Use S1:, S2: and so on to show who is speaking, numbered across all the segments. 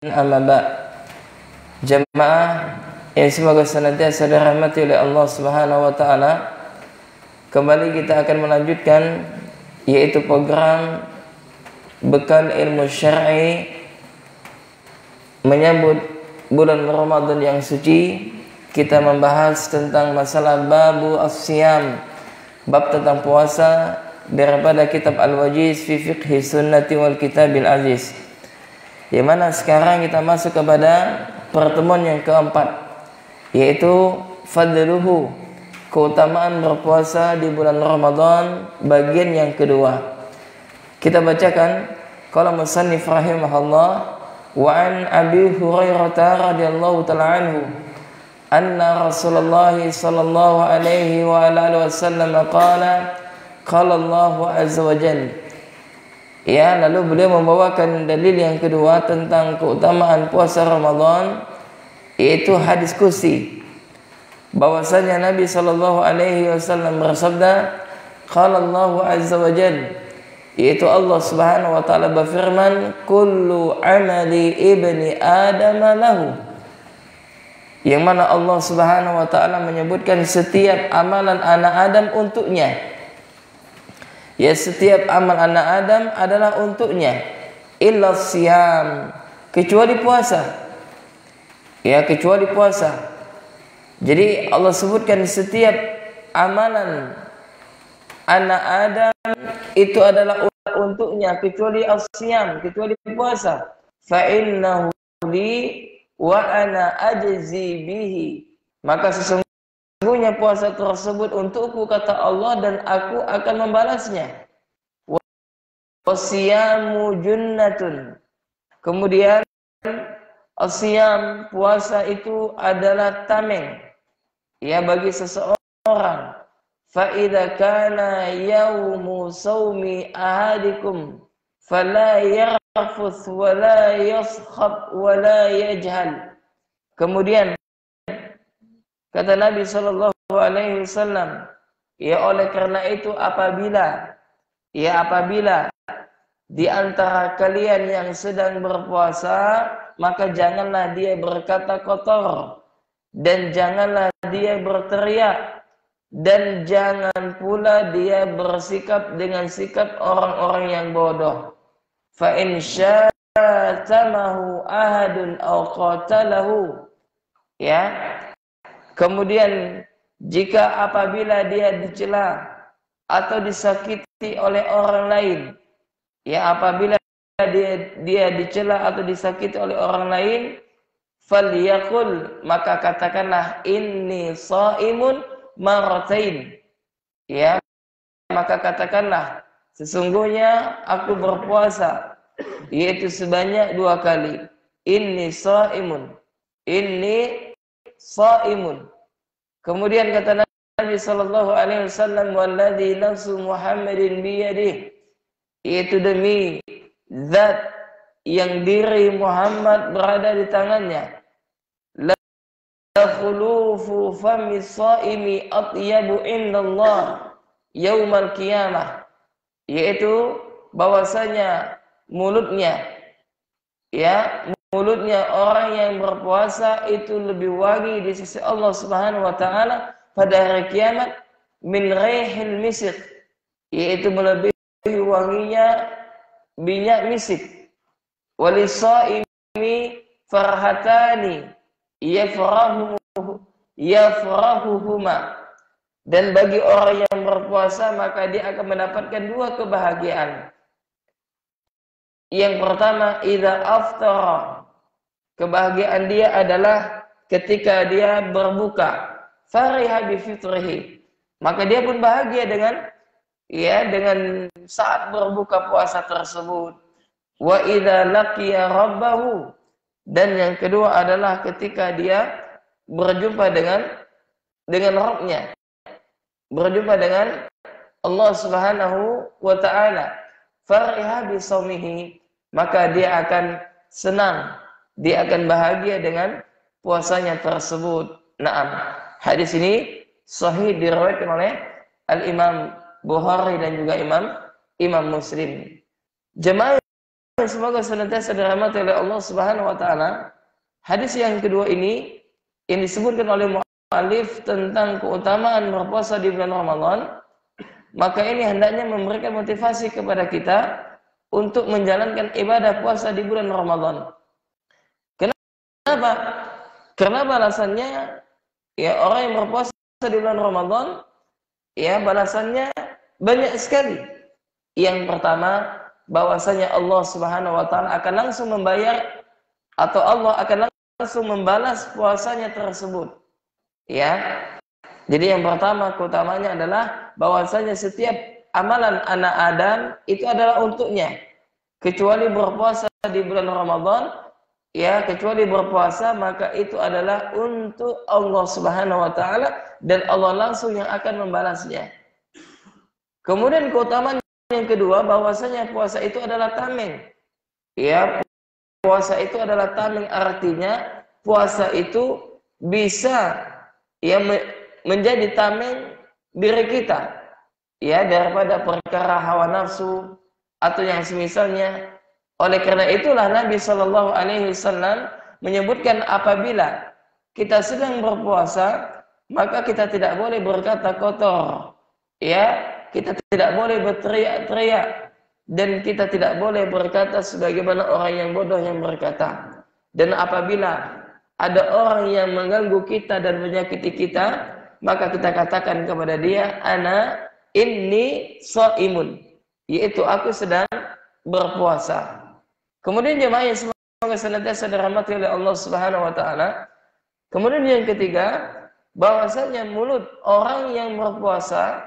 S1: Amma ba'. Jamaah yang semoga senantiasa dirahmati oleh Allah Subhanahu wa taala. Kembali kita akan melanjutkan yaitu program Bekal Ilmu Syar'i menyambut bulan Ramadan yang suci. Kita membahas tentang masalah babu as-siyam, bab tentang puasa daripada kitab Al-Wajiz fi Fiqhi Sunnati wal Kitabil Aziz. Yang mana sekarang kita masuk kepada pertemuan yang keempat, yaitu fadluhu, keutamaan berpuasa di bulan Ramadan, bagian yang kedua. Kita bacakan qala musannif rahimahullah wa an Abi Hurairah radhiyallahu ta'ala anhu anna Rasulullah sallallahu alaihi wa alihi wasallam qala Allah azza wa jalla. Ya, lalu beliau membawakan dalil yang kedua tentang keutamaan puasa Ramadan, yaitu hadis qudsi, bahwasanya Nabi sallallahu alaihi wasallam bersabda, qala Allah azza wa jalla, yaitu Allah Subhanahu wa taala berfirman, kullu amali ibni adam lahu. Yang mana Allah Subhanahu wa taala menyebutkan setiap amalan anak Adam untuknya. Ya, setiap amal anak Adam adalah untuknya, illa siyam, kecuali puasa. Ya, kecuali puasa. Jadi Allah sebutkan setiap amalan anak Adam itu adalah untuknya, kecuali as-siyam, kecuali puasa. Fa innahu li wa ana ajzi bihi. Maka sesungguhnya puasa tersebut untukku, kata Allah, dan aku akan membalasnya. Wasiyamu junnatun. Kemudian asyam, puasa itu adalah tameng, ya, bagi seseorang. Fa idza kana yaumu saumi ahadikum fala yarfuth wa la yaskhab wa la yajhal. Kemudian kata Nabi sallallahu alaihi wasallam, ya, oleh karena itu apabila di antara kalian yang sedang berpuasa, maka janganlah dia berkata kotor, dan janganlah dia berteriak, dan jangan pula dia bersikap dengan sikap orang-orang yang bodoh. Fa in syatamahu ahadun aw qatalahu, ya. Kemudian jika apabila dia dicela atau disakiti oleh orang lain, ya, apabila dia dicela atau disakiti oleh orang lain, falyaqul, maka katakanlah inni shaimun marratain. Ya, maka katakanlah sesungguhnya aku berpuasa, yaitu sebanyak 2 kali. Inni shaimun. Kemudian kata Nabi sallallahu alaihi wasallam, walladzi nafsu Muhammadin biyadihi, yaitu demi zat yang diri Muhammad berada di tangannya, la khulufu fami shaimi atyabu indallah yaumal qiyamah, yaitu bahwasanya mulutnya orang yang berpuasa itu lebih wangi di sisi Allah Subhanahu wa taala pada hari kiamat min raihil misk, yaitu melebihi wanginya minyak misik. Walisaimi farhatani yafrahuhuma, dan bagi orang yang berpuasa maka dia akan mendapatkan 2 kebahagiaan. Yang pertama, idza aftara, kebahagiaan dia adalah ketika dia berbuka, fariha bi fitrihi, maka dia pun bahagia dengan saat berbuka puasa tersebut. Wa idza laqiya rabbahu, dan yang kedua adalah ketika dia berjumpa dengan Rabb-nya, berjumpa dengan Allah Subhanahu wa taala, fariha bi shaumihi, maka dia akan senang, dia akan bahagia dengan puasanya tersebut. Naam, hadis ini sahih diriwayatkan oleh Al-Imam Bukhari dan juga Imam Muslim. Jemaah semoga senantiasa dirahmati oleh Allah Subhanahu wa taala. Hadis yang kedua ini yang disebutkan oleh mu'allif tentang keutamaan berpuasa di bulan Ramadan, maka ini hendaknya memberikan motivasi kepada kita untuk menjalankan ibadah puasa di bulan Ramadan. Kenapa? Karena balasannya ya orang yang berpuasa di bulan Ramadan ya balasannya banyak sekali. Yang pertama, bahwasanya Allah Subhanahu wa taala akan langsung membayar atau Allah akan langsung membalas puasanya tersebut. Ya. Jadi yang pertama keutamanya adalah bahwasanya setiap amalan anak Adam itu adalah untuknya. Kecuali berpuasa di bulan Ramadan, ya, kecuali berpuasa maka itu adalah untuk Allah Subhanahu wa taala dan Allah langsung yang akan membalasnya. Kemudian keutamaan yang kedua, bahwasanya puasa itu adalah tameng. Ya, puasa itu adalah tameng, artinya puasa itu bisa ya menjadi tameng diri kita. Ya, daripada perkara hawa nafsu atau yang semisalnya. Oleh karena itulah Nabi Shallallahu Alaihi Wasallam menyebutkan apabila kita sedang berpuasa, maka kita tidak boleh berkata kotor. Ya, kita tidak boleh berteriak-teriak dan kita tidak boleh berkata sebagaimana orang yang bodoh yang berkata. Dan apabila ada orang yang mengganggu kita dan menyakiti kita, maka kita katakan kepada dia, ana inni shaimun, yaitu aku sedang berpuasa. Kemudian jemaah yang semoga senantiasa dirahmati oleh Allah Subhanahu wa taala. Kemudian yang ketiga, bahwasanya mulut orang yang berpuasa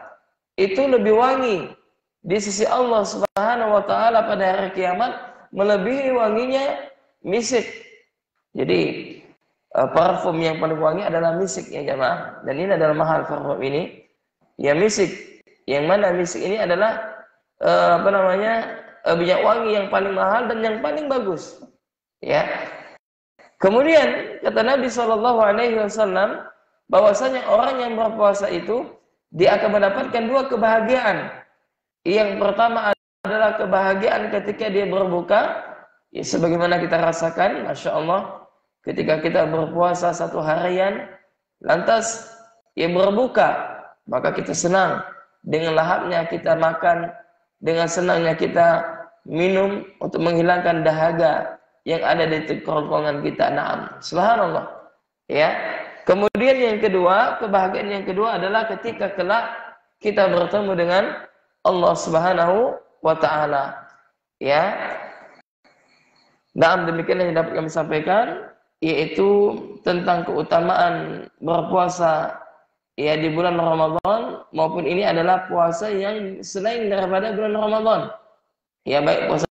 S1: itu lebih wangi di sisi Allah Subhanahu wa taala pada hari kiamat melebihi wanginya misik. Jadi parfum yang paling wangi adalah misik ya jemaah. Dan ini adalah mahal parfum ini. Ya misik. Yang mana misik ini adalah minyak wangi yang paling mahal dan yang paling bagus. Ya. Kemudian kata Nabi Shallallahu Alaihi Wasallam bahwasanya orang yang berpuasa itu dia akan mendapatkan dua kebahagiaan. Yang pertama adalah kebahagiaan ketika dia berbuka, ya, sebagaimana kita rasakan, masya Allah, ketika kita berpuasa satu harian, lantas ia berbuka, maka kita senang dengan lahapnya kita makan, dengan senangnya kita minum untuk menghilangkan dahaga yang ada di kerongkongan kita. Naam, subhanallah. Ya. Kemudian yang kedua, kebahagiaan yang kedua adalah ketika kelak kita bertemu dengan Allah Subhanahu wa taala. Ya. Naam, demikian yang dapat kami sampaikan, yaitu tentang keutamaan berpuasa ya di bulan Ramadan, maupun ini adalah puasa yang selain daripada bulan Ramadan. Ya, baik puasa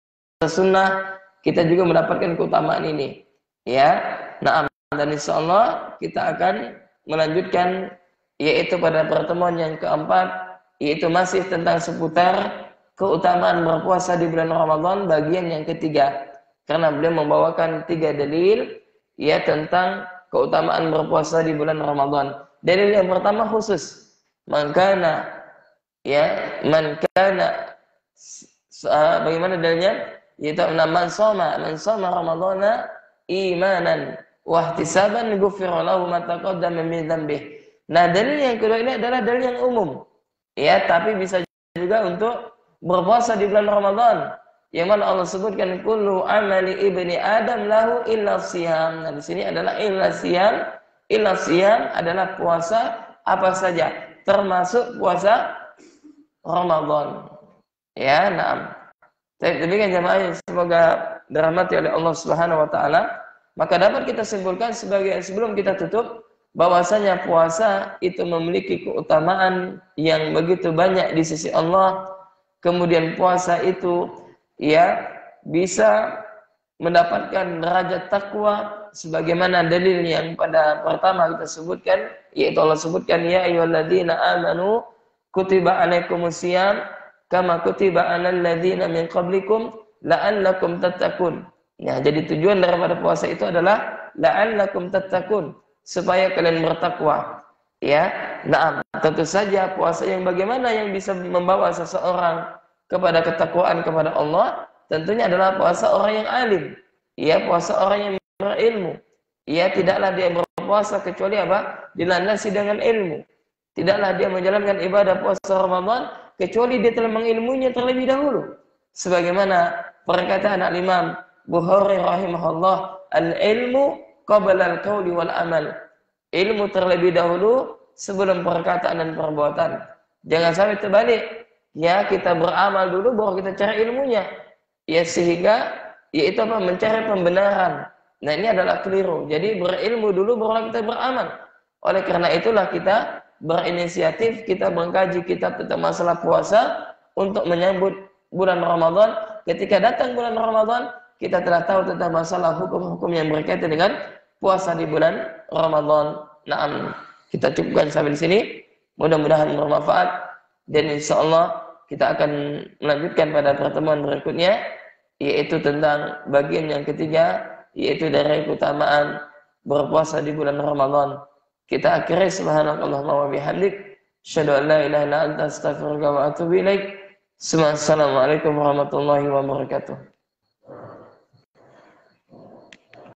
S1: sunnah kita juga mendapatkan keutamaan ini. Ya. Naam, dan insyaallah kita akan melanjutkan yaitu pada pertemuan yang keempat, yaitu masih tentang seputar keutamaan berpuasa di bulan Ramadan bagian yang ketiga. Karena beliau membawakan 3 dalil ya tentang keutamaan berpuasa di bulan Ramadan. Dalil yang pertama khusus, man kana bagaimana dalilnya? Yaitu man shoma ramadhana imanan wa ihtisaban ghufira lahu ma taqaddama min dhanbih. Nah, dalil yang kedua ini adalah dalil yang umum. Ya, tapi bisa juga untuk berpuasa di bulan Ramadan. Yang mana Allah sebutkan kullu amali ibni adam lahu illa siyam. Nah, di sini adalah illa siyam. Illa siyam adalah puasa apa saja, termasuk puasa Ramadan. Ya, naam. Demikian jemaah, semoga dirahmati oleh Allah Subhanahu wa taala. Maka dapat kita simpulkan sebelum kita tutup bahwasanya puasa itu memiliki keutamaan yang begitu banyak di sisi Allah. Kemudian puasa itu ya bisa mendapatkan derajat takwa sebagaimana dalil yang pada pertama kita sebutkan, yaitu Allah sebutkan ya ayyuhalladzina amanu kutiba alaikumusiyam kama kutiba alal ladzina min qablikum la'allakum tattaqun. Ya, jadi tujuan daripada puasa itu adalah la'allakum tattaqun, supaya kalian bertakwa. Ya, nah, tentu saja puasa yang bagaimana yang bisa membawa seseorang kepada ketakwaan kepada Allah, tentunya adalah puasa orang yang alim. Ia puasa orang yang berilmu. Ia tidaklah dia berpuasa kecuali apa? Dilandasi dengan ilmu. Tidaklah dia menjalankan ibadah puasa Ramadan kecuali dia telah mengilmunya terlebih dahulu. Sebagaimana perkataan Al-Imam Bukhari rahimahullah, al-ilmu qabla al-qawli wal amal. Ilmu terlebih dahulu sebelum perkataan dan perbuatan. Jangan sampai terbalik. Ya, kita beramal dulu baru kita cari ilmunya. Ya, sehingga yaitu apa? Mencari pembenaran. Nah, ini adalah keliru. Jadi berilmu dulu baru kita beramal. Oleh karena itulah kita berinisiatif, kita mengkaji kitab tentang masalah puasa untuk menyambut bulan Ramadan. Ketika datang bulan Ramadan, kita telah tahu tentang masalah hukum-hukum yang berkaitan dengan puasa di bulan Ramadan. Naam, kita cukupkan sampai di sini. Mudah-mudahan bermanfaat dan insyaallah kita akan melanjutkan pada pertemuan berikutnya, yaitu tentang bagian yang ketiga, yaitu dari keutamaan berpuasa di bulan Ramadan. Kita akhiri subhanakallahumma wa bihamdik, asyhadu an la ilaha illa anta, astaghfiruka wa atubu ilaik. Assalamualaikum warahmatullahi wabarakatuh.